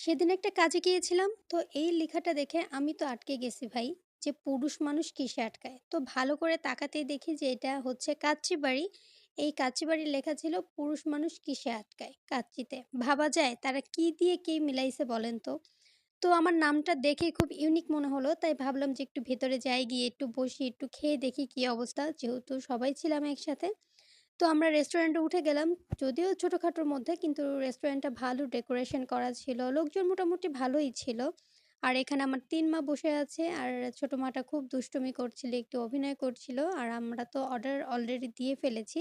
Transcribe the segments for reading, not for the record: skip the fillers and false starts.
সেদিন একটা কাজে গিয়েছিলাম। তো এই লেখাটা দেখে আমি তো আটকে গেছি ভাই, যে পুরুষ মানুষ কিসে আটকায়? তো ভালো করে তাকাতেই দেখি যে এটা হচ্ছে কাচ্চি বাড়ি। এই কাচ্চি বাড়ির লেখা ছিল পুরুষ মানুষ কিসে আটকায়? কাচ্চিতে। ভাবা যায় তারা কি দিয়ে কি মিলাইছে বলেন তো? তো আমার নামটা দেখে খুব ইউনিক মনে হলো। তাই ভাবলাম যে একটু ভেতরে যাই, গিয়ে একটু বসি, একটু খেয়ে দেখি কি অবস্থা। যেহেতু সবাই ছিলাম একসাথে। তো আমরা রেস্টুরেন্টে উঠে গেলাম। যদিও ছোটখাটোর মধ্যে, কিন্তু রেস্টুরেন্টটা ভালো ডেকোরেশন করা ছিল। লোকজন মোটামুটি ভালোই ছিল। আর এখানে আমার ৩ মা বসে আছে। আর ছোট মাটা খুব দুষ্টুমি করছিল, একটু অভিনয় করছিল। আর আমরা তো অর্ডার অলরেডি দিয়ে ফেলেছি।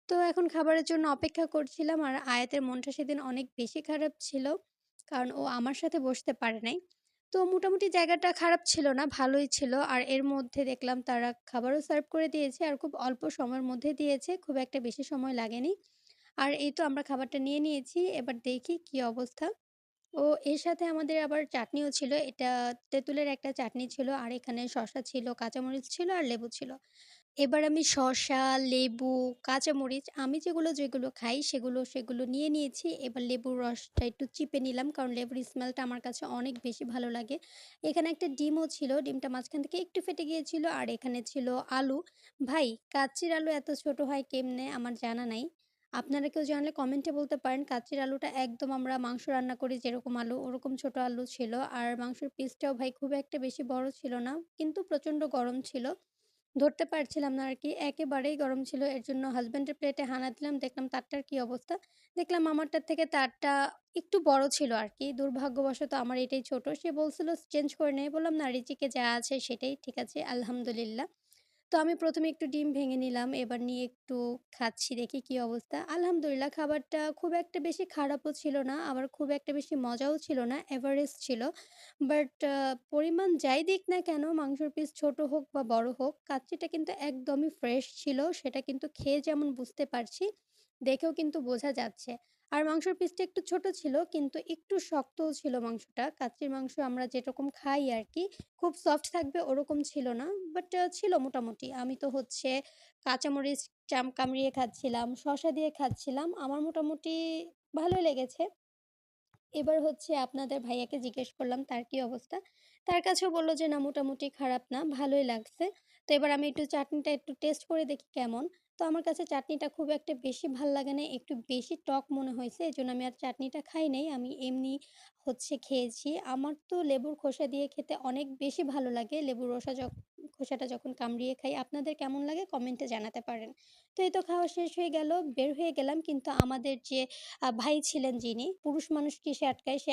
তো এখন খাবারের জন্য অপেক্ষা করছিলাম। আর আয়াতের মনটা সেদিন অনেক বেশি খারাপ ছিল। কারণ ও আমার সাথে বসতে পারে নাই। তো মোটামুটি জায়গাটা খারাপ ছিল না, ভালোই ছিল। আর এর মধ্যে দেখলাম তারা খাবারও সার্ভ করে দিয়েছে আর খুব অল্প সময়ের মধ্যে দিয়েছে। খুব একটা বেশি সময় লাগেনি। আর এই তো আমরা খাবারটা নিয়ে নিয়েছি। এবার দেখি কি অবস্থা। ও এর সাথে আমাদের আবার চাটনিও ছিল। এটা তেঁতুলের একটা চাটনি ছিল। আর এখানে শসা ছিল, কাঁচামরিচ ছিল আর লেবু ছিল। এবার আমি শসা, লেবু, কাঁচামরিচ আমি যেগুলো খাই সেগুলো নিয়ে নিয়েছি। এবার লেবুর রসটা একটু চিপে নিলাম। কারণ লেবুর স্মেলটা আমার কাছে অনেক বেশি ভালো লাগে। এখানে একটা ডিমও ছিল। ডিমটা মাঝখান থেকে একটু ফেটে গিয়েছিল। আর এখানে ছিল আলু। ভাই, কাচ্চির আলু এত ছোট হয় কেমনে আমার জানা নাই। আপনারা কেউ জানলে কমেন্টে বলতে পারেন। কাচ্চির আলুটা একদম আমরা মাংস রান্না করি যেরকম আলু, ওরকম ছোট আলু ছিল। আর মাংসের পিসটাও ভাই খুব একটা বেশি বড় ছিল না। কিন্তু প্রচণ্ড গরম ছিল। ধরতে পারছিলাম না আরকি। একেবারেই গরম ছিল। এর জন্য হাসব্যান্ডের প্লেটে হানা দিলাম। দেখলাম তারটার কি অবস্থা। দেখলাম আমারটার থেকে তারটা একটু বড় ছিল আরকি। দুর্ভাগ্যবশত আমার এটাই ছোট। সে বলছিল চেঞ্জ করে নে। বললাম, "না, রিজিকে যা আছে সেটাই ঠিক আছে, আলহামদুলিল্লাহ।" তো আমি ১ম এ একটু ডিম ভেঙে নিলাম। এবার নিয়ে একটু খাচ্ছি, দেখি কি অবস্থা। আলহামদুলিল্লাহ, খাবারটা খুব একটা বেশি খারাপও ছিল না, আবার খুব একটা বেশি মজাও ছিল না। এভারেজ ছিল। বাট পরিমাণ যাই দিক না কেন, মাংসের পিস ছোট হোক বা বড় হোক, কাচ্চিটা কিন্তু একদমই ফ্রেশ ছিল। সেটা কিন্তু খেয়ে যেমন বুঝতে পারছি, দেখেও কিন্তু বোঝা যাচ্ছে। আর মাংসের পিসটা একটু ছোট ছিল, কিন্তু একটু শক্তও ছিল মাংসটা। কাচ্চির মাংস আমরা যেরকম খাই আরকি, খুব সফট থাকবে ওরকম ছিল না। বাট ছিল মোটামুটি। আমি তো হচ্ছে কাঁচামরিচ কামড়িয়ে খাচ্ছিলাম, শসা দিয়ে খাচ্ছিলাম। আমার মোটামুটি ভালোই লেগেছে। এবার হচ্ছে আপনাদের ভাইয়াকে জিজ্ঞেস করলাম তার কি অবস্থা। তার কাছেও বলল যে, "না, মোটামুটি খারাপ না, ভালোই লাগছে।" তো এবার আমি একটু চাটনিটা একটু টেস্ট করে দেখি কেমন। তো আমার কাছে চাটনিটা খুব একটা বেশি ভাল লাগে নাই, একটু বেশি টক মনে হয়েছে। এজন্য আমি আর চাটনিটা খাই নাই। আমি এমনি হচ্ছে খেয়েছি। আমার তো লেবুর খোসা দিয়ে খেতে অনেক বেশি ভালো লাগে। লেবুর খোসাটা যখন কামড়িয়ে খাই। আপনাদের কেমন লাগে কমেন্টে জানাতে পারেন। তো এই তো খাওয়া শেষ হয়ে গেল, বের হয়ে গেলাম। কিন্তু আমাদের যে ভাই ছিলেন যিনি, পুরুষ মানুষ কিসে আটকায় সে